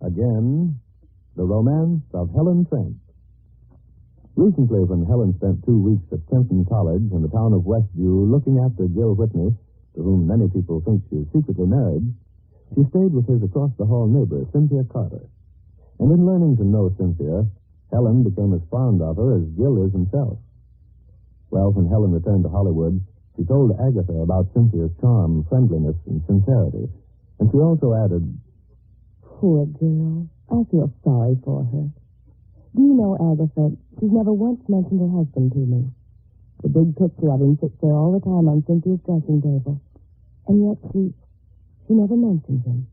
Again, the romance of Helen Trent. Recently, when Helen spent 2 weeks at Trenton College in the town of Westview looking after Gill Whitney, to whom many people think she is secretly married, she stayed with his across-the-hall neighbor, Cynthia Carter. And in learning to know Cynthia, Helen became as fond of her as Gill is himself. Well, when Helen returned to Hollywood, she told Agatha about Cynthia's charm, friendliness, and sincerity. And she also added, "Poor girl. I feel sorry for her. Do you know, Agatha, she's never once mentioned her husband to me. The big picture of him sits there all the time on Cynthia's dressing table. And yet she never mentions him.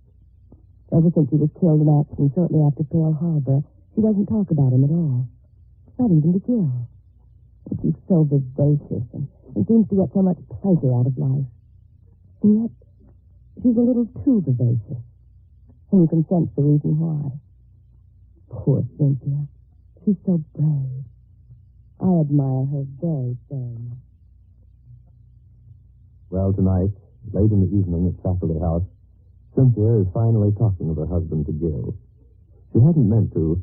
Ever since he was killed in action shortly after Pearl Harbor, she doesn't talk about him at all. Not even to Gill. But she's so vivacious and seems to get so much pleasure out of life. And yet, she's a little too vivacious. And you can sense the reason why. Poor Cynthia. She's so brave. I admire her very, very much." Well, tonight, late in the evening at Faculty House, Cynthia is finally talking of her husband to Gill. She hadn't meant to,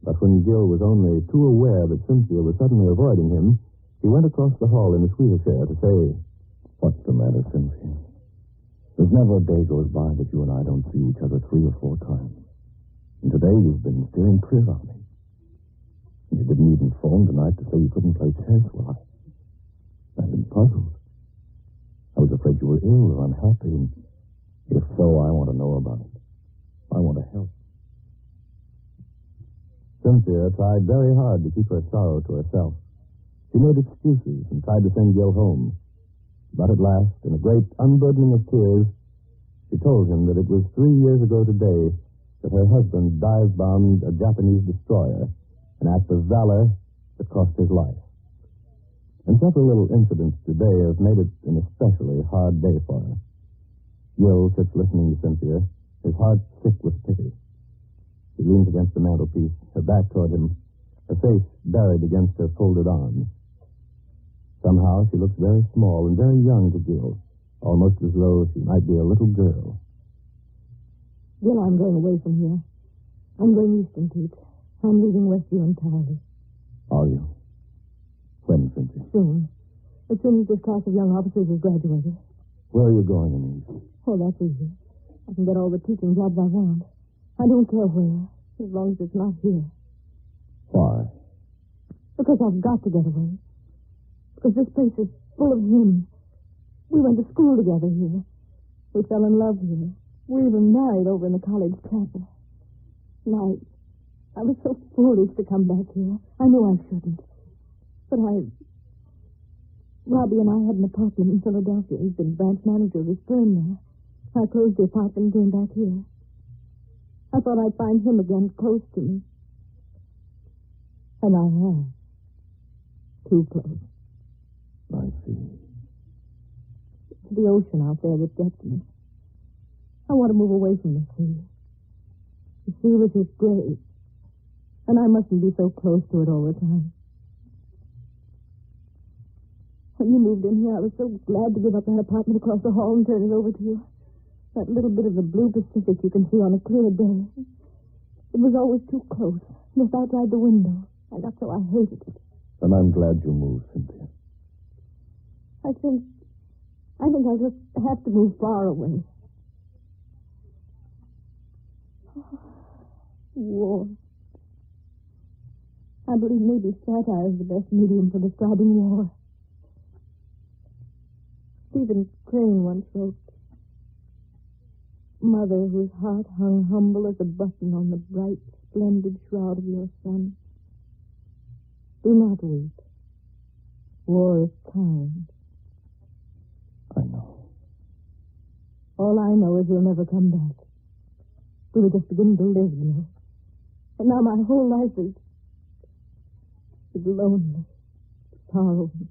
but when Gill was only too aware that Cynthia was suddenly avoiding him, he went across the hall in his wheelchair to say, "What's the matter, Cynthia? There's never a day goes by that you and I don't see each other 3 or 4 times. And today you've been steering clear of me. You didn't even phone tonight to say you couldn't play chess. Well, I've been puzzled. I was afraid you were ill or unhappy, and if so, I want to know about it. I want to help." Cynthia tried very hard to keep her sorrow to herself. She made excuses and tried to send Gill home. But at last, in a great unburdening of tears, she told him that it was 3 years ago today that her husband dive-bombed a Japanese destroyer, an act of valor that cost his life. And several little incidents today have made it an especially hard day for her. Gill sits listening to Cynthia, his heart sick with pity. She leans against the mantelpiece, her back toward him, her face buried against her folded arms. Somehow she looks very small and very young to Gill, almost as though she might be a little girl. "Gill, I'm going away from here. I'm going eastern, Pete. I'm leaving Westview entirely." "Are you? When, Cynthia?" "Soon. As soon as this class of young officers has graduated." "Where are you going, Anise?" "Oh, that's easy. I can get all the teaching jobs I want. I don't care where, as long as it's not here." "Why?" "Because I've got to get away. Because this place is full of him. We went to school together here. We fell in love here. We even married over in the college chapel. And I was so foolish to come back here. I knew I shouldn't. But Robbie and I had an apartment in Philadelphia. He's been branch manager of his firm there. I closed the apartment and came back here. I thought I'd find him again close to me. And I have. Too close. I see. It's the ocean out there that gets me. I want to move away from the sea. The sea was his grave. And I mustn't be so close to it all the time. When you moved in here, I was so glad to give up that apartment across the hall and turn it over to you. That little bit of the blue Pacific you can see on a clear day. It was always too close, just outside the window. I got so I hated it. And I'm glad you moved, Cynthia. I think I just have to move far away. War. I believe maybe satire is the best medium for describing war. Stephen Crane once wrote, "Mother, whose heart hung humble as a button on the bright, splendid shroud of your son, do not weep. War is kind." I know. All I know is we'll never come back. We were just beginning to live, you know. And now my whole life is lonely, sorrowful,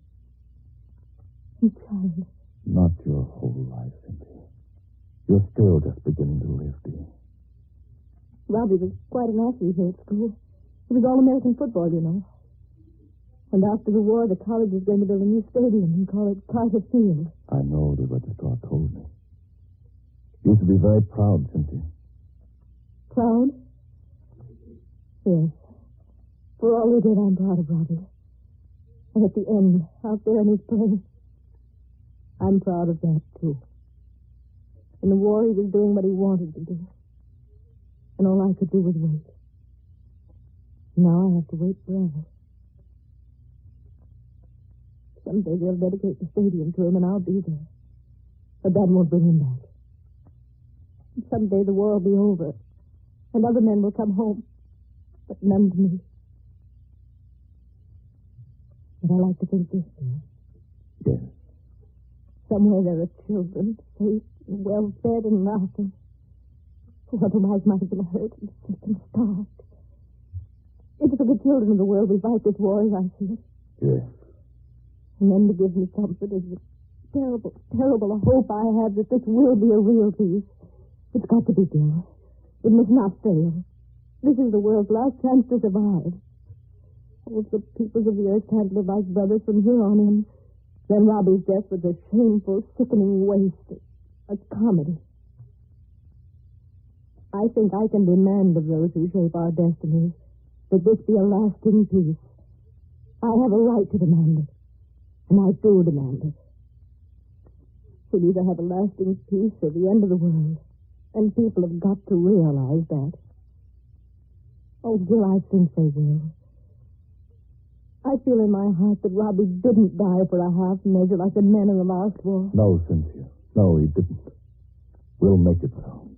and childish. Not your whole life, Cynthia. You're still just beginning to live, dear. Robbie was quite an athlete here at school. He was all-American football, you know. And after the war, the college is going to build a new stadium and call it Carter Field. I know the registrar told me. You should be very proud, Cynthia. Proud? Yes. For all he did, I'm proud of Robbie. And at the end, out there in his place, I'm proud of that, too. In the war, he was doing what he wanted to do. And all I could do was wait. Now I have to wait forever. Someday they'll dedicate the stadium to him, and I'll be there. But that won't bring him back. Someday the war will be over, and other men will come home, but none to me. But I like to think this way. Yes. Somewhere there are children, safe and well-fed and laughing, who otherwise might have been hurt and sick and starved. It's for the children of the world we fight this war, as I see it. Yes. And then to give me comfort is the terrible, terrible hope I have that this will be a real peace. It's got to be, Gill. It must not fail. This is the world's last chance to survive. If the peoples of the earth can't live like brothers from here on in, then Robbie's death was a shameful, sickening waste. A comedy. I think I can demand of those who shape our destinies that this be a lasting peace. I have a right to demand it. And I do demand it. We'll either have a lasting peace or the end of the world. And people have got to realize that. Oh, Gill, I think they will. I feel in my heart that Robbie didn't die for a half measure like the men in the last war. No, Cynthia. No, he didn't. We'll make it so.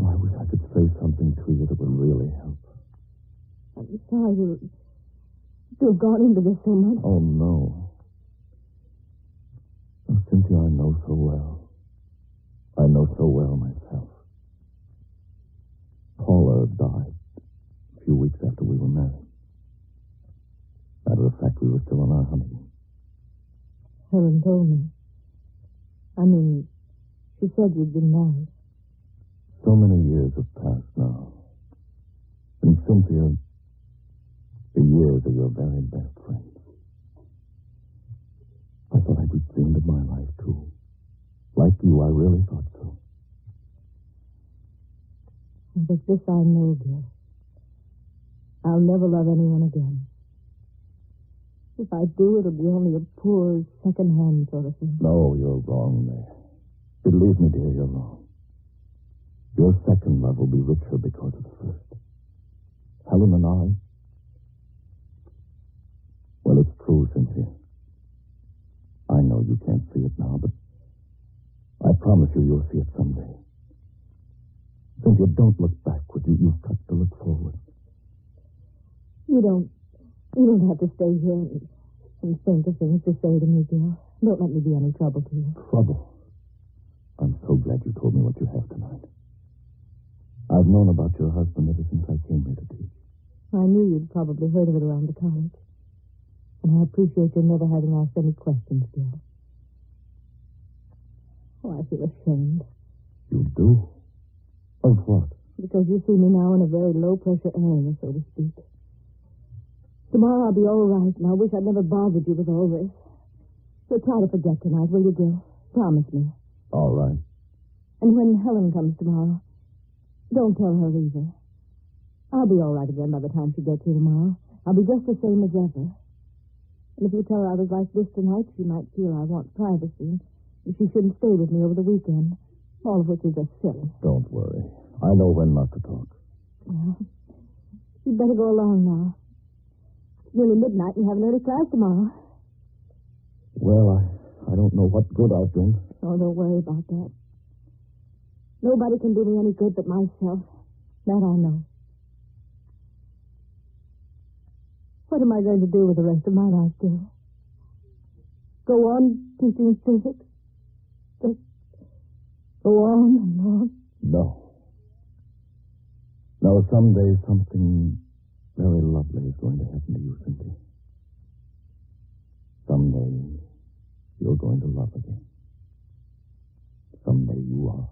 Oh, I wish I could say something to you that would really help. I'm sorry to have gone into this so much. Oh, no. Oh, Cynthia, I know so well. I know so well myself. Paula died a few weeks after we were married. Matter of fact, we were still on our honeymoon. Helen told me. I mean, she said you'd been married. So many years have passed now. And Cynthia, the years are your very best friends. I thought I'd reached the end of my life, too. Like you, I really thought so. But this I know, Gill. I'll never love anyone again. If I do, it'll be only a poor, second-hand sort of thing. No, you're wrong there. Believe me, dear, you're wrong. Your second love will be richer because of the first. Helen and I... Well, it's true, Cynthia. I know you can't see it now, but I promise you'll see it someday. Cynthia, don't look backward. You've got to look forward. You don't have to stay here and think of things to say to me, Gill. Don't let me be any trouble to you. Trouble? I'm so glad you told me what you have tonight. I've known about your husband ever since I came here to teach. I knew you'd probably heard of it around the college. And I appreciate your never having asked any questions, Gill. Oh, I feel ashamed. You do? Of what? Because you see me now in a very low-pressure area, so to speak. Tomorrow I'll be all right, and I wish I'd never bothered you with all this. So try to forget tonight, will you, Gill? Promise me. All right. And when Helen comes tomorrow, don't tell her either. I'll be all right again by the time she gets here tomorrow. I'll be just the same as ever. And if you tell her I was like this tonight, she might feel I want privacy, and she shouldn't stay with me over the weekend. All of which is just silly. Don't worry. I know when not to talk. Well, you'd better go along now. It's nearly midnight and you have an early class tomorrow. Well, I don't know what good I've done. Oh, don't worry about that. Nobody can do me any good but myself. That I know. What am I going to do with the rest of my life, Gill? Go on teaching physics? Just go on and on? No. No, someday something very lovely is going to happen to you, Cynthia. Someday you're going to love again. Someday you are.